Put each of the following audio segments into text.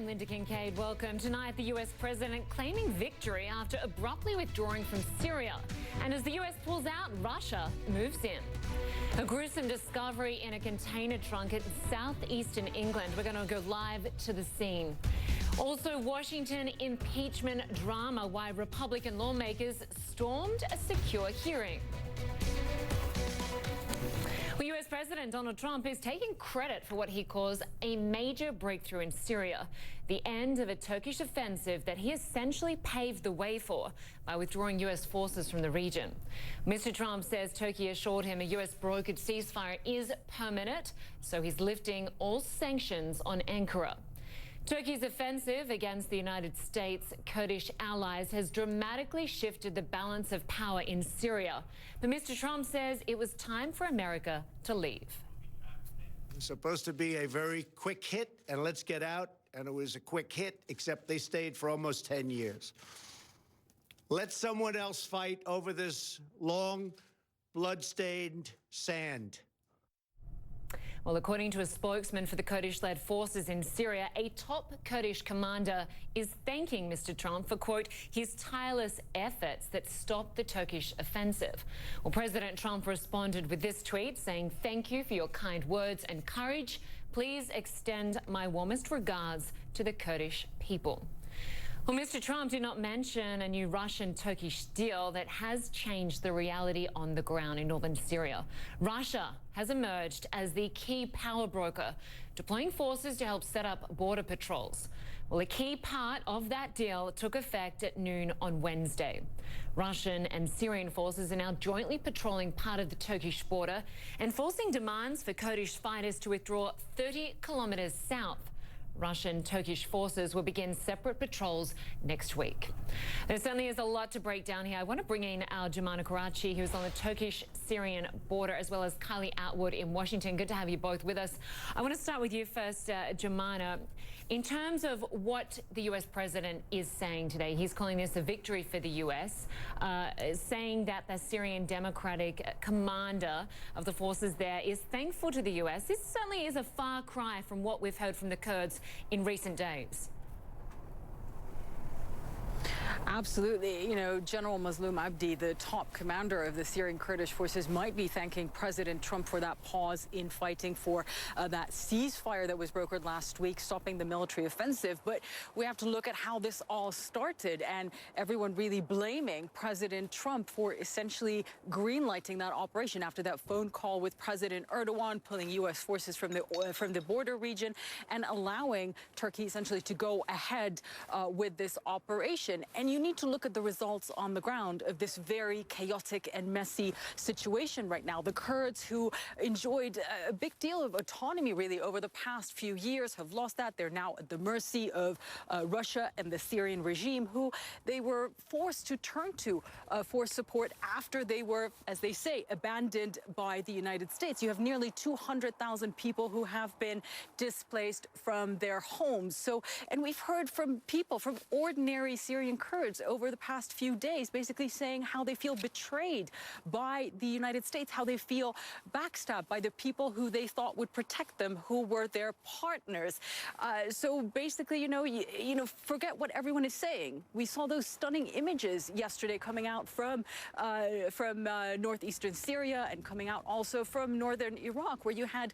I'm Lynda Kinkade. Welcome. Tonight, the US president claiming victory after abruptly withdrawing from Syria. And as the US pulls out, Russia moves in. A gruesome discovery in a container trunk in southeastern England. We're going to go live to the scene. Also, Washington impeachment drama, why Republican lawmakers stormed a secure hearing. Well, US President Donald Trump is taking credit for what he calls a major breakthrough in Syria, the end of a Turkish offensive that he essentially paved the way for by withdrawing US forces from the region. Mr. Trump says Turkey assured him a US brokered ceasefire is permanent, so he's lifting all sanctions on Ankara. Turkey's offensive against the United States' Kurdish allies has dramatically shifted the balance of power in Syria. But Mr. Trump says it was time for America to leave. It was supposed to be a very quick hit, and let's get out. And it was a quick hit, except they stayed for almost 10 years. Let someone else fight over this long, blood-stained sand. Well, according to a spokesman for the Kurdish-led forces in Syria, a top Kurdish commander is thanking Mr. Trump for, quote, his tireless efforts that stopped the Turkish offensive. Well, President Trump responded with this tweet saying, "Thank you for your kind words and courage. Please extend my warmest regards to the Kurdish people." Well, Mr. Trump did not mention a new Russian-Turkish deal that has changed the reality on the ground in northern Syria. Russia has emerged as the key power broker, deploying forces to help set up border patrols. Well, a key part of that deal took effect at noon on Wednesday. Russian and Syrian forces are now jointly patrolling part of the Turkish border and forcing demands for Kurdish fighters to withdraw 30 kilometers south. Russian-Turkish forces will begin separate patrols next week. There certainly is a lot to break down here. I want to bring in our Jomana Karadsheh, who's on the Turkish-Syrian border, as well as Atwood in Washington. Good to have you both with us. I want to start with you first, Jomana. In terms of what the US president is saying today, he's calling this a victory for the US, saying that the Syrian Democratic commander of the forces there is thankful to the US. This certainly is a far cry from what we've heard from the Kurds in recent days. Absolutely. You know, General Mazloum Abdi, the top commander of the Syrian Kurdish forces, might be thanking President Trump for that pause in fighting, for that ceasefire that was brokered last week, stopping the military offensive. But we have to look at how this all started, and everyone really blaming President Trump for essentially greenlighting that operation after that phone call with President Erdogan, pulling U.S. forces from the border region and allowing Turkey essentially to go ahead with this operation. And you need to look at the results on the ground of this very chaotic and messy situation right now. The Kurds, who enjoyed a big deal of autonomy really over the past few years, have lost that. They're now at the mercy of Russia and the Syrian regime, who they were forced to turn to for support after they were, as they say, abandoned by the United States. You have nearly 200,000 people who have been displaced from their homes. So, and we've heard from people, from ordinary Syrian Kurds over the past few days, basically saying how they feel betrayed by the United States, how they feel backstabbed by the people who they thought would protect them, who were their partners. So basically, you know, forget what everyone is saying. We saw those stunning images yesterday coming out from northeastern Syria and coming out also from northern Iraq, where you had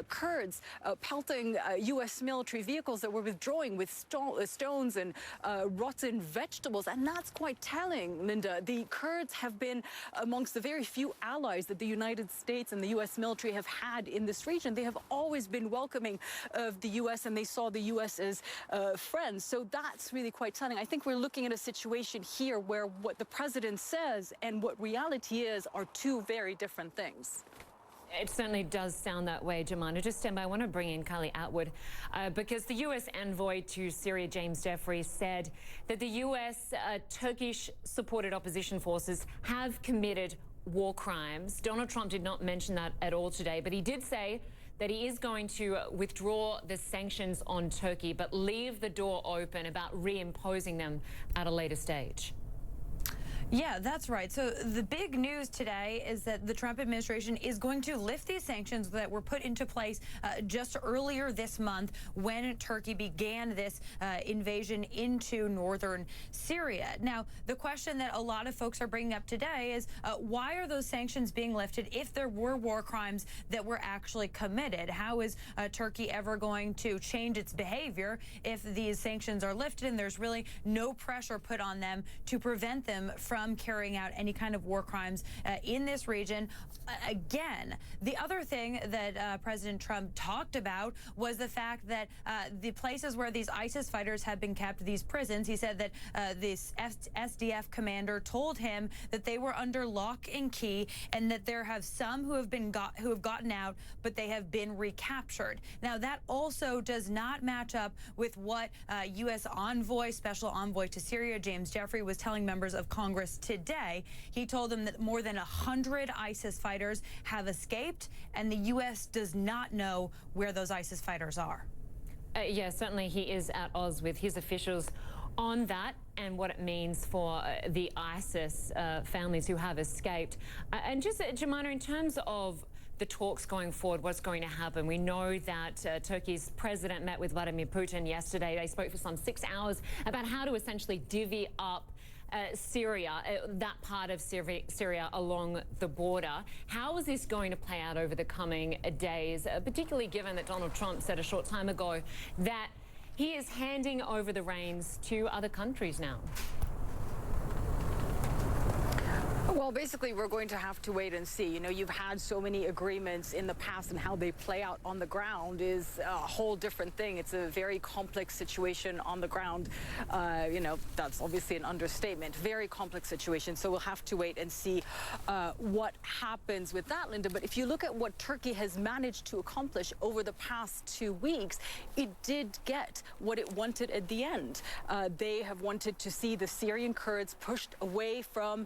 Kurds pelting U.S. military vehicles that were withdrawing with stones and rotten vegetables. And that's quite telling, Lynda. The Kurds have been amongst the very few allies that the United States and the U.S. military have had in this region. They have always been welcoming of the U.S. and they saw the U.S. as friends. So that's really quite telling. I think we're looking at a situation here where what the president says and what reality is are two very different things. It certainly does sound that way, Jomana. Just stand by. I want to bring in Atwood because the U.S. envoy to Syria, James Jeffrey, said that the U.S. Turkish-supported opposition forces have committed war crimes. Donald Trump did not mention that at all today, but he did say that he is going to withdraw the sanctions on Turkey, but leave the door open about reimposing them at a later stage. Yeah, that's right. So the big news today is that the Trump administration is going to lift these sanctions that were put into place just earlier this month when Turkey began this invasion into northern Syria. Now, the question that a lot of folks are bringing up today is why are those sanctions being lifted if there were war crimes that were actually committed? How is Turkey ever going to change its behavior if these sanctions are lifted and there's really no pressure put on them to prevent them from carrying out any kind of war crimes in this region? Again, the other thing that President Trump talked about was the fact that the places where these ISIS fighters have been kept, these prisons, he said that this SDF commander told him that they were under lock and key and that there have some who have gotten out, but they have been recaptured. Now, that also does not match up with what U.S. special envoy to Syria, James Jeffrey, was telling members of Congress today. He told them that more than 100 ISIS fighters have escaped, and the U.S. does not know where those ISIS fighters are. Yeah, certainly he is at odds with his officials on that and what it means for the ISIS families who have escaped. And just, Jomana, in terms of the talks going forward, what's going to happen? We know that Turkey's president met with Vladimir Putin yesterday. They spoke for some 6 hours about how to essentially divvy up Syria, that part of Syria along the border. How is this going to play out over the coming days, particularly given that Donald Trump said a short time ago that he is handing over the reins to other countries now? Well, basically, we're going to have to wait and see. You know, you've had so many agreements in the past, and how they play out on the ground is a whole different thing. It's a very complex situation on the ground. You know, that's obviously an understatement. Very complex situation. So we'll have to wait and see what happens with that, Lynda. But if you look at what Turkey has managed to accomplish over the past 2 weeks, it did get what it wanted at the end. They have wanted to see the Syrian Kurds pushed away from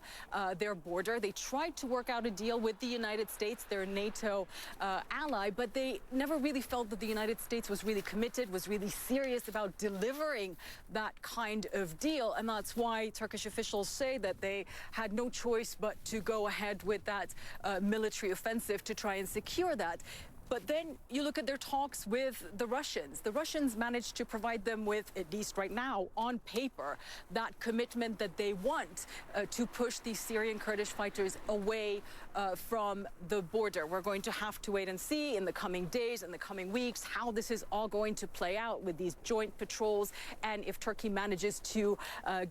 their border. They tried to work out a deal with the United States, their NATO ally, but they never really felt that the United States was really committed, was really serious about delivering that kind of deal. And that's why Turkish officials say that they had no choice but to go ahead with that military offensive to try and secure that. But then you look at their talks with the Russians. The Russians managed to provide them with, at least right now, on paper, that commitment that they want to push these Syrian Kurdish fighters away from the border. We're going to have to wait and see in the coming days, in the coming weeks, how this is all going to play out with these joint patrols and if Turkey manages to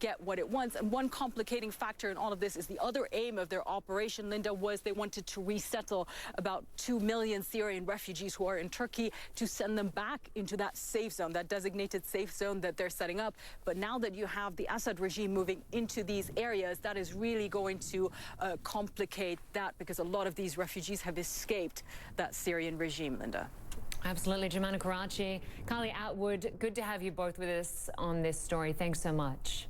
get what it wants. And one complicating factor in all of this is the other aim of their operation, Lynda, was they wanted to resettle about 2 million Syrian refugees who are in Turkey, to send them back into that safe zone, that designated safe zone that they're setting up. But now that you have the Assad regime moving into these areas, that is really going to complicate that, because a lot of these refugees have escaped that Syrian regime, Lynda. Absolutely. Jomana Karadsheh, Carly Atwood, good to have you both with us on this story. Thanks so much.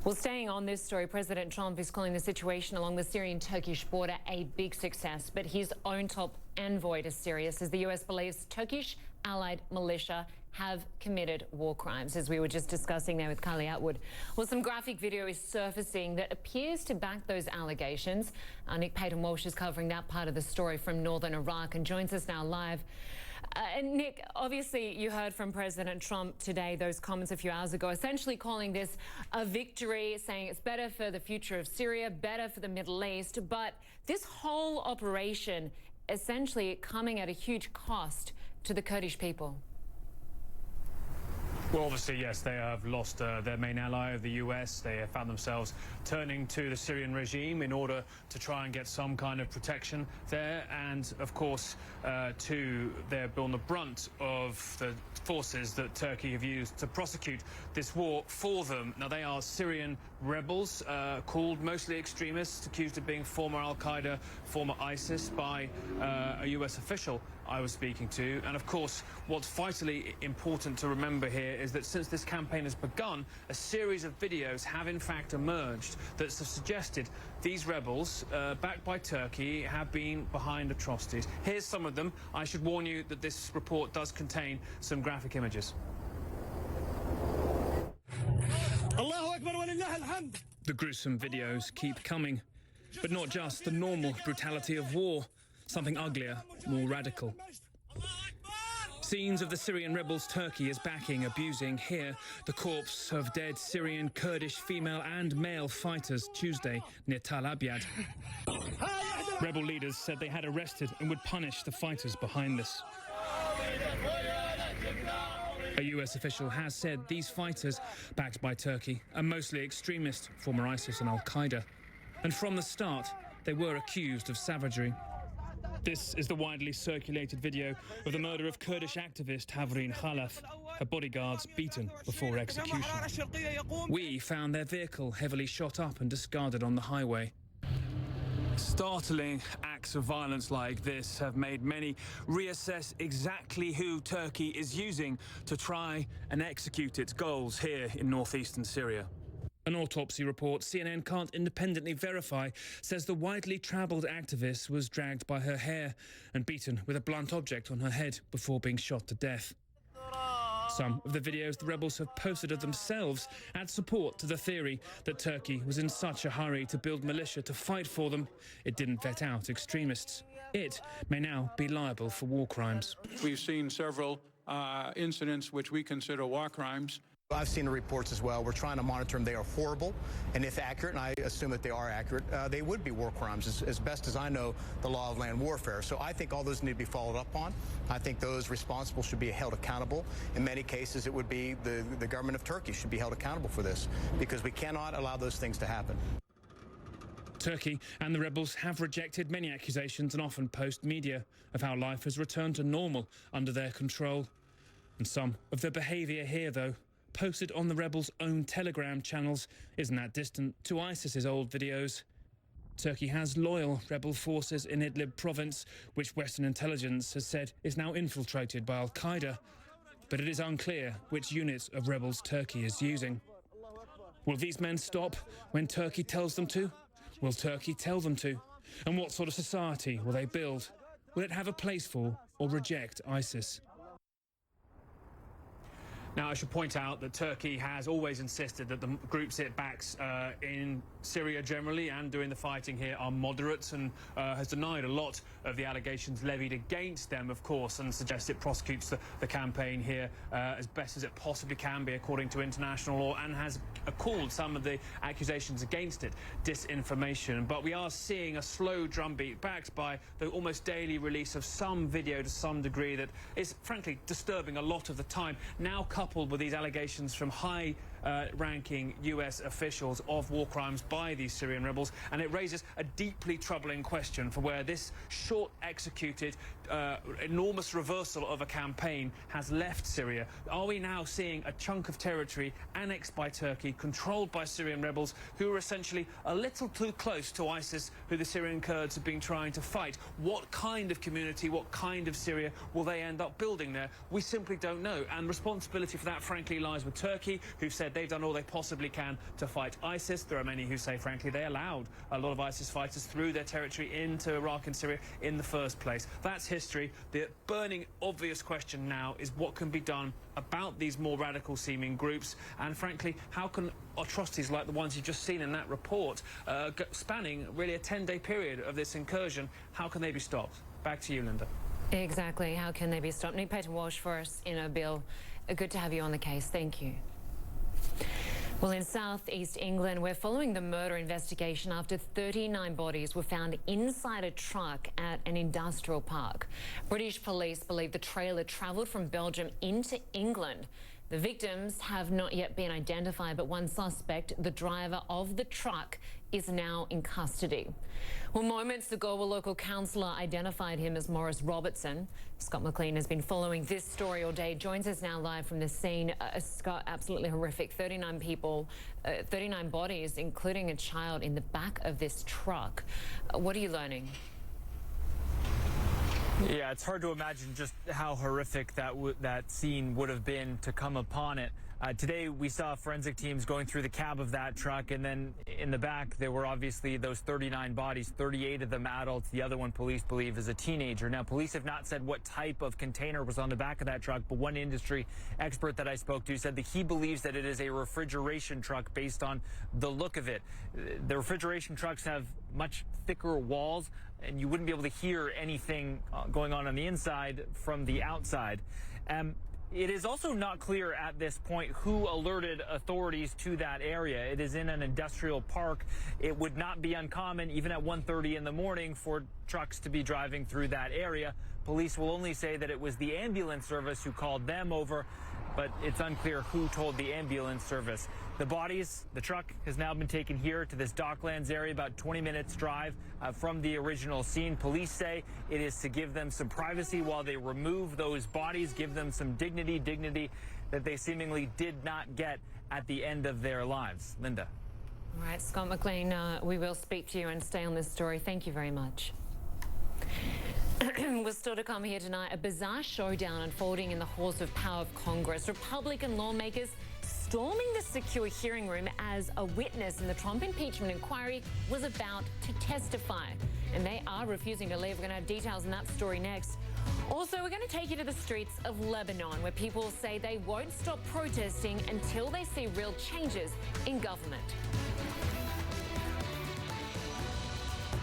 Well, staying on this story, President Trump is calling the situation along the Syrian-Turkish border a big success, but his own top envoy to Syria says the U.S. believes Turkish allied militia have committed war crimes, as we were just discussing there with Carly Atwood. Well, some graphic video is surfacing that appears to back those allegations. Paton Walsh is covering that part of the story from northern Iraq and joins us now live. And Nick, obviously you heard from President Trump today, those comments a few hours ago, essentially calling this a victory, saying it's better for the future of Syria, better for the Middle East. But this whole operation essentially coming at a huge cost to the Kurdish people. Well, obviously, yes, they have lost their main ally of the US. They have found themselves turning to the Syrian regime in order to try and get some kind of protection there. And, of course, they're on the brunt of the forces that Turkey have used to prosecute this war for them. Now, they are Syrian rebels, called mostly extremists, accused of being former Al-Qaeda, former ISIS, by a US official I was speaking to. And of course, what's vitally important to remember here is that since this campaign has begun, a series of videos have in fact emerged that have suggested these rebels, backed by Turkey, have been behind atrocities. Here's some of them. I should warn you that this report does contain some graphic images. Allahu Akbar wa lillahi The gruesome videos keep coming, but not just the normal brutality of war, something uglier, more radical. Scenes of the Syrian rebels Turkey is backing, abusing here the corpse of dead Syrian Kurdish female and male fighters Tuesday near Tal Abyad. Rebel leaders said they had arrested and would punish the fighters behind this. A US official has said these fighters, backed by Turkey, are mostly extremist, former ISIS and Al-Qaeda. And from the start, they were accused of savagery. This is the widely circulated video of the murder of Kurdish activist Havrin Khalaf, her bodyguards beaten before execution. We found their vehicle heavily shot up and discarded on the highway. Startling acts of violence like this have made many reassess exactly who Turkey is using to try and execute its goals here in northeastern Syria. An autopsy report CNN can't independently verify says the widely travelled activist was dragged by her hair and beaten with a blunt object on her head before being shot to death. Some of the videos the rebels have posted of themselves add support to the theory that Turkey was in such a hurry to build militia to fight for them, it didn't vet out extremists. It may now be liable for war crimes. We've seen several incidents which we consider war crimes. I've seen the reports as well. We're trying to monitor them. They are horrible, and if accurate, and I assume that they are accurate, they would be war crimes, as best as I know the law of land warfare. So I think all those need to be followed up on. I think those responsible should be held accountable. In many cases, it would be the government of Turkey should be held accountable for this, because we cannot allow those things to happen. Turkey and the rebels have rejected many accusations and often post media of how life has returned to normal under their control. And some of the behaviour here, though, posted on the rebels' own Telegram channels, isn't that distant to ISIS's old videos. Turkey has loyal rebel forces in Idlib province, which Western intelligence has said is now infiltrated by Al-Qaeda. But it is unclear which units of rebels Turkey is using. Will these men stop when Turkey tells them to? Will Turkey tell them to? And what sort of society will they build? Will it have a place for or reject ISIS? Now, I should point out that Turkey has always insisted that the groups it backs in Syria generally and doing the fighting here are moderates, and has denied a lot of the allegations levied against them, of course, and suggests it prosecutes the campaign here as best as it possibly can be according to international law, and has called some of the accusations against it disinformation. But we are seeing a slow drumbeat backed by the almost daily release of some video to some degree that is frankly disturbing a lot of the time, now coupled with these allegations from high-ranking US officials of war crimes by these Syrian rebels, and it raises a deeply troubling question for where this short-executed, enormous reversal of a campaign has left Syria. Are we now seeing a chunk of territory annexed by Turkey, controlled by Syrian rebels, who are essentially a little too close to ISIS, who the Syrian Kurds have been trying to fight? What kind of community, what kind of Syria will they end up building there? We simply don't know, and responsibility for that, frankly, lies with Turkey, who've said they've done all they possibly can to fight ISIS. There are many who say, frankly, they allowed a lot of ISIS fighters through their territory into Iraq and Syria in the first place. That's history. The burning, obvious question now is what can be done about these more radical-seeming groups, and frankly, how can atrocities like the ones you've just seen in that report, spanning really a 10-day period of this incursion, how can they be stopped? Back to you, Lynda. Exactly. How can they be stopped? Nick Paton Walsh for us in Erbil. Good to have you on the case. Thank you. Well, in southeast England, we're following the murder investigation after 39 bodies were found inside a truck at an industrial park. British police believe the trailer travelled from Belgium into England. The victims have not yet been identified, but one suspect, the driver of the truck, is now in custody. Well, moments ago, a local councillor identified him as Maurice Robertson. Scott McLean has been following this story all day. Joins us now live from the scene. Scott, absolutely horrific. 39 people, 39 bodies, including a child in the back of this truck. What are you learning? Yeah, it's hard to imagine just how horrific that scene would have been to come upon it. Today, we saw forensic teams going through the cab of that truck, and then in the back, there were obviously those 39 bodies, 38 of them adults. The other one, police believe, is a teenager. Now, police have not said what type of container was on the back of that truck, but one industry expert that I spoke to said that he believes that it is a refrigeration truck based on the look of it. The refrigeration trucks have much thicker walls, and you wouldn't be able to hear anything going on the inside from the outside. It is also not clear at this point who alerted authorities to that area. It is in an industrial park. It would not be uncommon, even at 1:30 in the morning, for trucks to be driving through that area. Police will only say that it was the ambulance service who called them over, but it's unclear who told the ambulance service. The bodies, the truck has now been taken here to this Docklands area, about 20 minutes drive from the original scene. Police say it is to give them some privacy while they remove those bodies, give them some dignity that they seemingly did not get at the end of their lives. Linda. All right, Scott McLean, we will speak to you and stay on this story. Thank you very much. We're still to come here tonight. A bizarre showdown unfolding in the halls of power of Congress. Republican lawmakers storming the secure hearing room as a witness in the Trump impeachment inquiry was about to testify. And they are refusing to leave. We're going to have details on that story next. Also, we're going to take you to the streets of Lebanon, where people say they won't stop protesting until they see real changes in government.